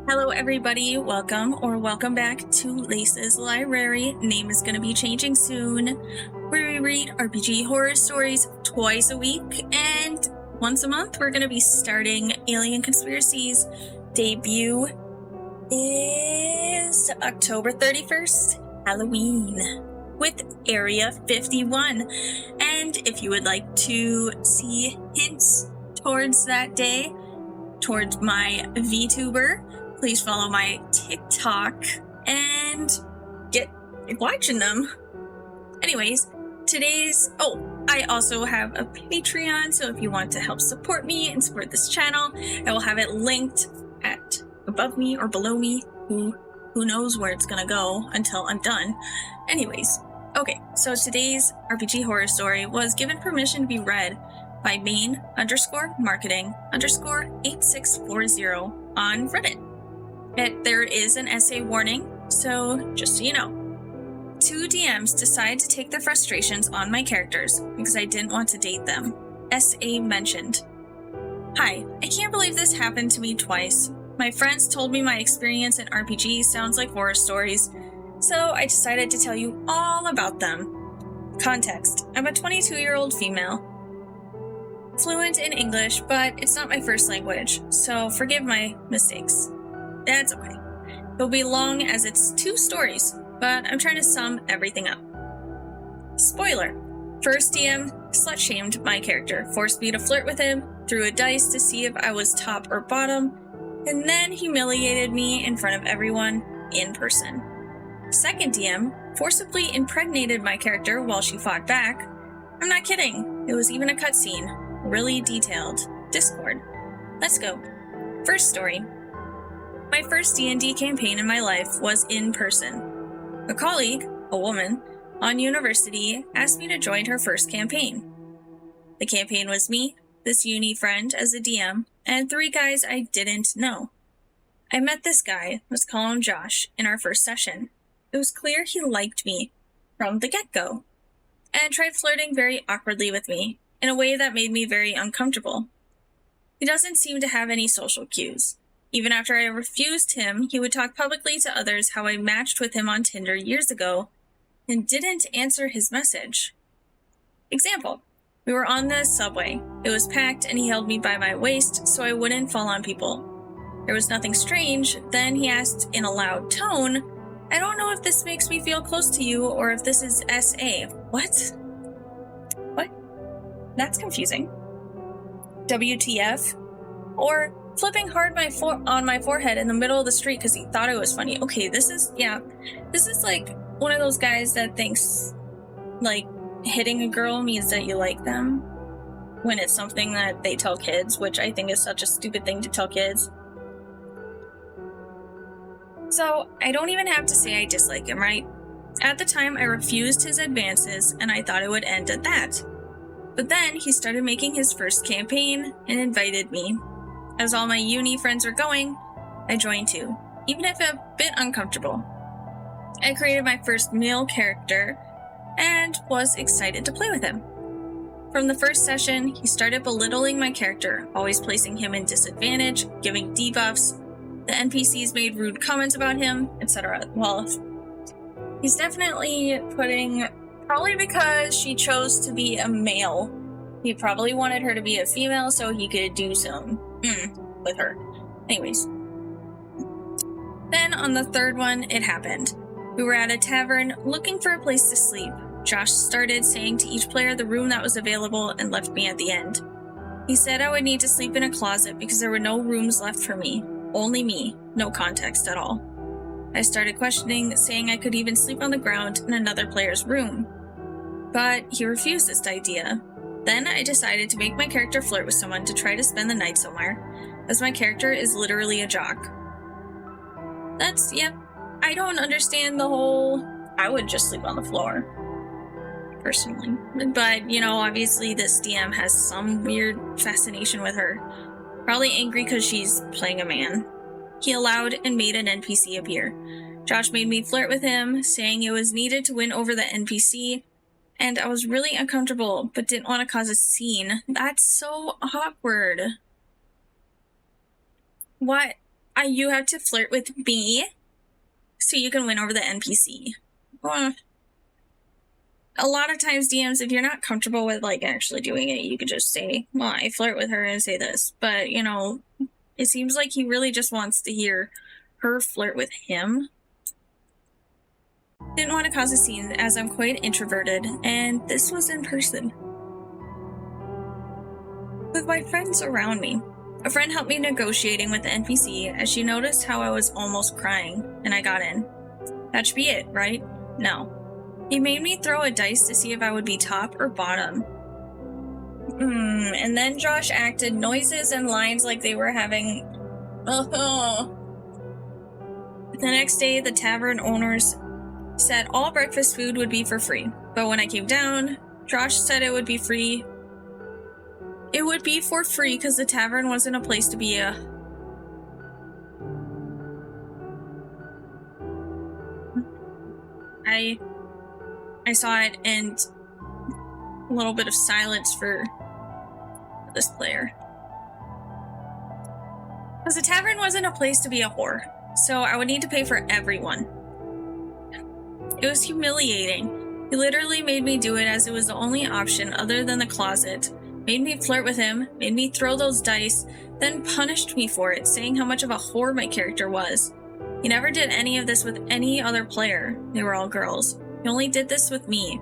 Hello everybody, welcome back to Lace's Library. Name is going to be changing soon, where we read RPG horror stories twice a week, and once a month we're going to be starting Alien Conspiracy's debut is October 31st, Halloween, with Area 51. And if you would like to see hints towards that day, towards my VTuber, please follow my TikTok and get watching them. Anyways, I also have a Patreon, so if you want to help support me and support this channel, I will have it linked at above me or below me. Who knows where it's gonna go until I'm done. Anyways, okay, so today's RPG horror story was given permission to be read by main_marketing_8640 on Reddit. There is an essay warning, so just so you know. Two DMs decide to take their frustrations on my characters because I didn't want to date them. SA mentioned. Hi, I can't believe this happened to me twice. My friends told me my experience in RPG sounds like horror stories, so I decided to tell you all about them. Context: I'm a 22-year-old female. Fluent in English, but it's not my first language, so forgive my mistakes. That's okay. It'll be long as it's 2 stories, but I'm trying to sum everything up. Spoiler: first DM slut-shamed my character, forced me to flirt with him, threw a dice to see if I was top or bottom, and then humiliated me in front of everyone in person. Second DM forcibly impregnated my character while she fought back. I'm not kidding, it was even a cutscene. Really detailed. Discord. Let's go. First story. My first D&D campaign in my life was in person. A colleague, a woman, on university asked me to join her first campaign. The campaign was me, this uni friend as a DM, and 3 guys I didn't know. I met this guy, let's call him Josh, in our first session. It was clear he liked me from the get-go, and tried flirting very awkwardly with me, in a way that made me very uncomfortable. He doesn't seem to have any social cues. Even after I refused him, he would talk publicly to others how I matched with him on Tinder years ago and didn't answer his message. Example: we were on the subway. It was packed and he held me by my waist so I wouldn't fall on people. There was nothing strange. Then he asked in a loud tone, "I don't know if this makes me feel close to you or if this is SA." What? That's confusing. WTF? Or flipping hard on my forehead in the middle of the street because he thought it was funny. Okay, this is like one of those guys that thinks like hitting a girl means that you like them when it's something that they tell kids, which I think is such a stupid thing to tell kids. So I don't even have to say I dislike him, right? At the time, I refused his advances and I thought it would end at that. But then he started making his first campaign and invited me. As all my uni friends were going, I joined too, even if a bit uncomfortable. I created my first male character and was excited to play with him. From the first session, he started belittling my character, always placing him in disadvantage, giving debuffs. The NPCs made rude comments about him, etc. Well, he's definitely probably because she chose to be a male. He probably wanted her to be a female so he could do some with her. Anyways. Then on the third one, it happened. We were at a tavern looking for a place to sleep. Josh started saying to each player the room that was available and left me at the end. He said I would need to sleep in a closet because there were no rooms left for me. Only me. No context at all. I started questioning, saying I could even sleep on the ground in another player's room. But he refused this idea. Then I decided to make my character flirt with someone to try to spend the night somewhere, as my character is literally a jock. I don't understand the whole, I would just sleep on the floor, personally. But, obviously this DM has some weird fascination with her. Probably angry because she's playing a man. He allowed and made an NPC appear. Josh made me flirt with him, saying it was needed to win over the NPC, and I was really uncomfortable, but didn't want to cause a scene. That's so awkward. What? You have to flirt with me so you can win over the NPC. Well, a lot of times DMs, if you're not comfortable with like actually doing it, you could just say, well, I flirt with her and say this. But, you know, it seems like he really just wants to hear her flirt with him. Didn't want to cause a scene as I'm quite introverted, and this was in person. With my friends around me. A friend helped me negotiating with the NPC as she noticed how I was almost crying, and I got in. That should be it, right? No. He made me throw a dice to see if I would be top or bottom. And then Josh acted noises and lines like they were having... Oh. The next day, the tavern owners said all breakfast food would be for free. But when I came down, Josh said it would be free. It would be for free because the tavern wasn't a place to be a... I saw it, and a little bit of silence for this player. Because the tavern wasn't a place to be a whore, so I would need to pay for everyone. It was humiliating. He literally made me do it as it was the only option other than the closet, made me flirt with him, made me throw those dice, then punished me for it, saying how much of a whore my character was. He never did any of this with any other player. They were all girls. He only did this with me,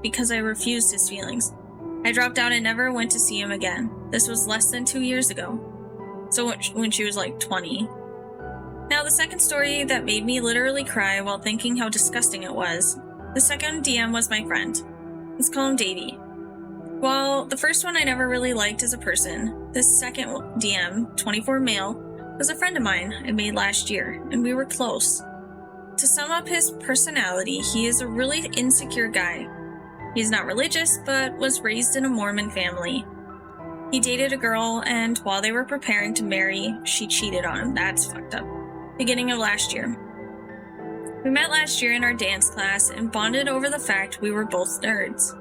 because I refused his feelings. I dropped out and never went to see him again. This was less than 2 years ago. So when she was like 20. Now the second story that made me literally cry while thinking how disgusting it was. The second DM was my friend. Let's call him Davey. While the first one I never really liked as a person, this second DM, 24 male, was a friend of mine I made last year, and we were close. To sum up his personality, he is a really insecure guy. He's not religious, but was raised in a Mormon family. He dated a girl, and while they were preparing to marry, she cheated on him. That's fucked up. Beginning of last year. We met last year in our dance class and bonded over the fact we were both nerds.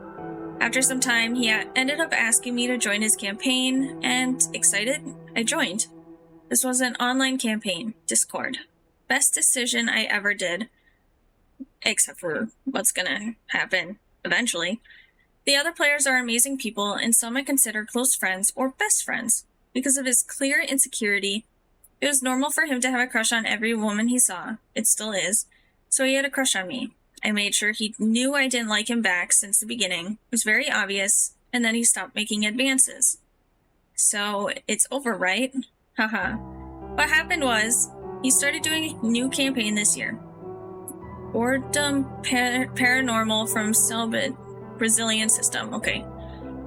After some time, he ended up asking me to join his campaign, and excited, I joined. This was an online campaign, Discord. Best decision I ever did, except for what's gonna happen eventually. The other players are amazing people, and some I consider close friends or best friends. Because of his clear insecurity, it was normal for him to have a crush on every woman he saw. It still is. So he had a crush on me. I made sure he knew I didn't like him back since the beginning. It was very obvious, and then he stopped making advances. So it's over, right? Haha. What happened was, he started doing a new campaign this year. Boredom Paranormal from Selbit, Brazilian system. Okay.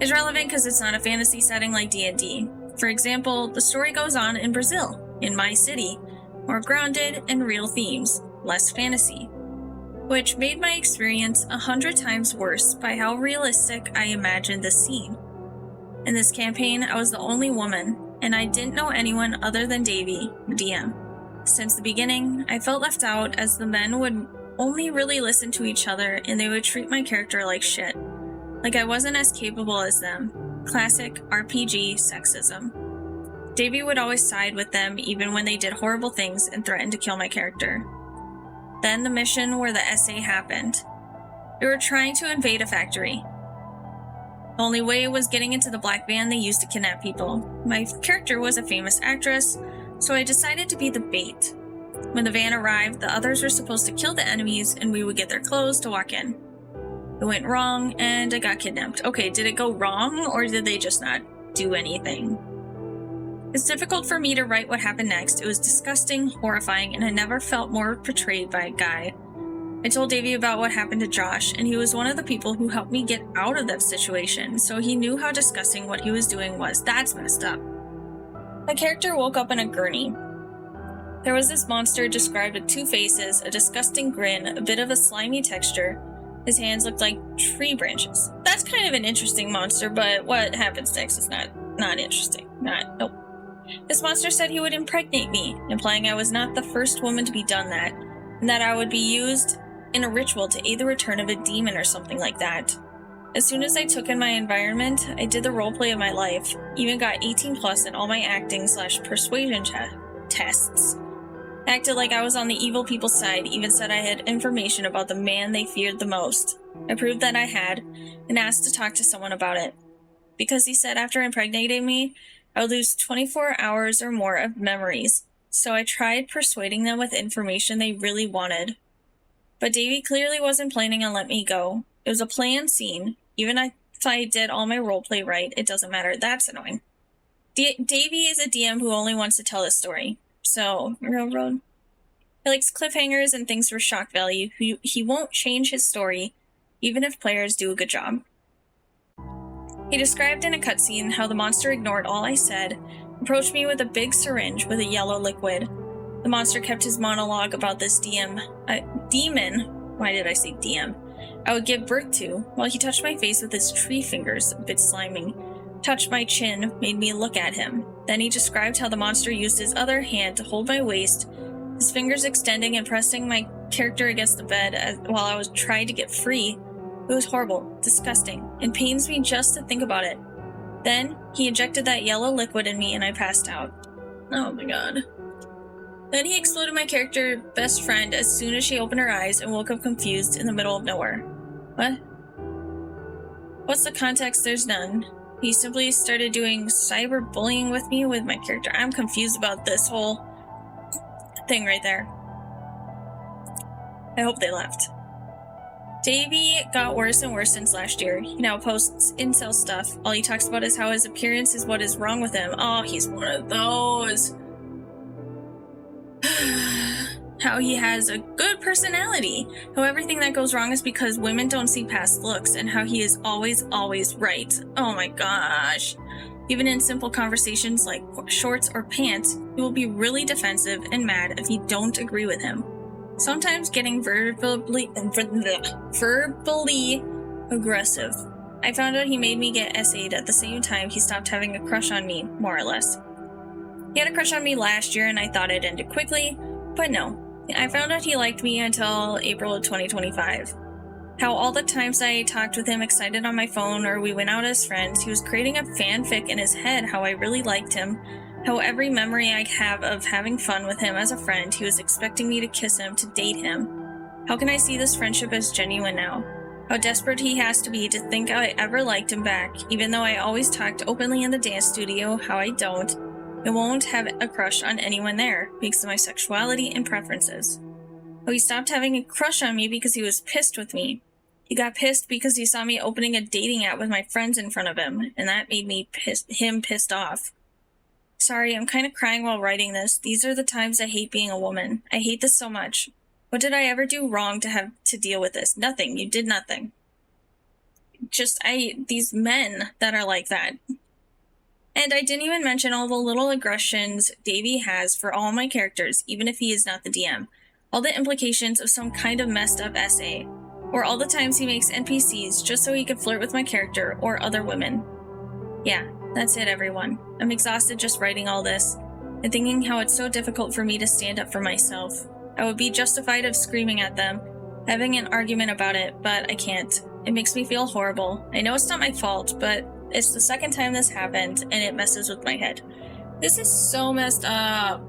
It's relevant because it's not a fantasy setting like D&D. For example, the story goes on in Brazil, in my city. More grounded and real themes, less fantasy. Which made my experience 100 times worse by how realistic I imagined this scene. In this campaign, I was the only woman, and I didn't know anyone other than Davey, the DM. Since the beginning, I felt left out as the men would only really listen to each other and they would treat my character like shit. Like I wasn't as capable as them. Classic RPG sexism. Davey would always side with them even when they did horrible things and threatened to kill my character. Then the mission where the essay happened. They were trying to invade a factory. The only way was getting into the black van they used to kidnap people. My character was a famous actress, so I decided to be the bait. When the van arrived, the others were supposed to kill the enemies and we would get their clothes to walk in. It went wrong and I got kidnapped. Okay, did it go wrong or did they just not do anything? It's difficult for me to write what happened next. It was disgusting, horrifying, and I never felt more betrayed by a guy. I told Davey about what happened to Josh, and he was one of the people who helped me get out of that situation, so he knew how disgusting what he was doing was. That's messed up. My character woke up in a gurney. There was this monster described with 2 faces, a disgusting grin, a bit of a slimy texture. His hands looked like tree branches. That's kind of an interesting monster, but what happens next is not interesting. Nope. This monster said he would impregnate me, implying I was not the first woman to be done that, and that I would be used in a ritual to aid the return of a demon or something like that. As soon as I took in my environment, I did the roleplay of my life, even got 18+ in all my acting/persuasion tests. Acted like I was on the evil people's side, even said I had information about the man they feared the most. I proved that I had, and asked to talk to someone about it. Because he said after impregnating me, I would lose 24 hours or more of memories. So I tried persuading them with information they really wanted. But Davy clearly wasn't planning on letting me go. It was a planned scene. Even if I did all my roleplay right, it doesn't matter. That's annoying. Davy is a DM who only wants to tell this story. So, Railroad. He likes cliffhangers and things for shock value. He won't change his story, even if players do a good job. He described in a cutscene how the monster ignored all I said, approached me with a big syringe with a yellow liquid. The monster kept his monologue about this demon, why did I say DM, I would give birth to, while he touched my face with his tree fingers, a bit slimy, touched my chin, made me look at him. Then he described how the monster used his other hand to hold my waist, his fingers extending and pressing my character against the bed while I was trying to get free. It was horrible, disgusting, and pains me just to think about it. Then, he injected that yellow liquid in me and I passed out. Oh my god. Then he exploded my character best friend as soon as she opened her eyes and woke up confused in the middle of nowhere. What? What's the context? There's none. He simply started doing cyberbullying with me with my character. I'm confused about this whole thing right there. I hope they left. Davy got worse and worse since last year. He now posts incel stuff. All he talks about is how his appearance is what is wrong with him. Oh, he's one of those. How he has a good personality. How everything that goes wrong is because women don't see past looks, and how he is always right. Oh my gosh. Even in simple conversations like shorts or pants, he will be really defensive and mad if you don't agree with him. Sometimes getting verbally aggressive. I found out he made me get SA'd at the same time he stopped having a crush on me, more or less. He had a crush on me last year and I thought it ended quickly, but no. I found out he liked me until April of 2025. How all the times I talked with him excited on my phone or we went out as friends, he was creating a fanfic in his head how I really liked him. How every memory I have of having fun with him as a friend, he was expecting me to kiss him, to date him. How can I see this friendship as genuine now? How desperate he has to be to think I ever liked him back, even though I always talked openly in the dance studio, how I don't. I won't have a crush on anyone there, because of my sexuality and preferences. How he stopped having a crush on me because he was pissed with me. He got pissed because he saw me opening a dating app with my friends in front of him, and that made me pissed off. Sorry, I'm kind of crying while writing this. These are the times I hate being a woman. I hate this so much. What did I ever do wrong to have to deal with this? Nothing. You did nothing. These men that are like that. And I didn't even mention all the little aggressions Davy has for all my characters, even if he is not the DM. All the implications of some kind of messed up SA. Or all the times he makes NPCs just so he could flirt with my character or other women. Yeah, that's it, everyone. I'm exhausted just writing all this, and thinking how it's so difficult for me to stand up for myself. I would be justified of screaming at them, having an argument about it, but I can't. It makes me feel horrible. I know it's not my fault, but it's the second time this happened, and it messes with my head. This is so messed up.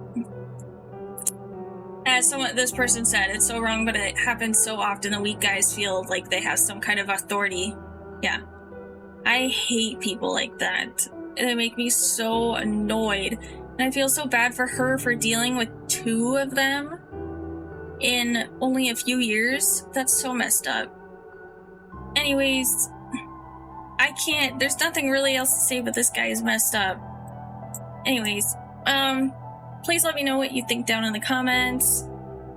As this person said, it's so wrong, but it happens so often that weak guys feel like they have some kind of authority. Yeah. I hate people like that. They make me so annoyed. And I feel so bad for her for dealing with two of them in only a few years. That's so messed up. Anyways, there's nothing really else to say, but this guy is messed up. Anyways, please let me know what you think down in the comments,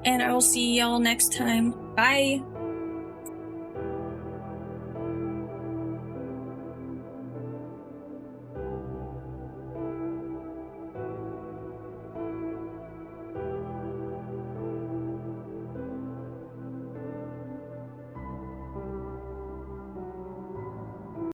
and I will see y'all next time. Bye!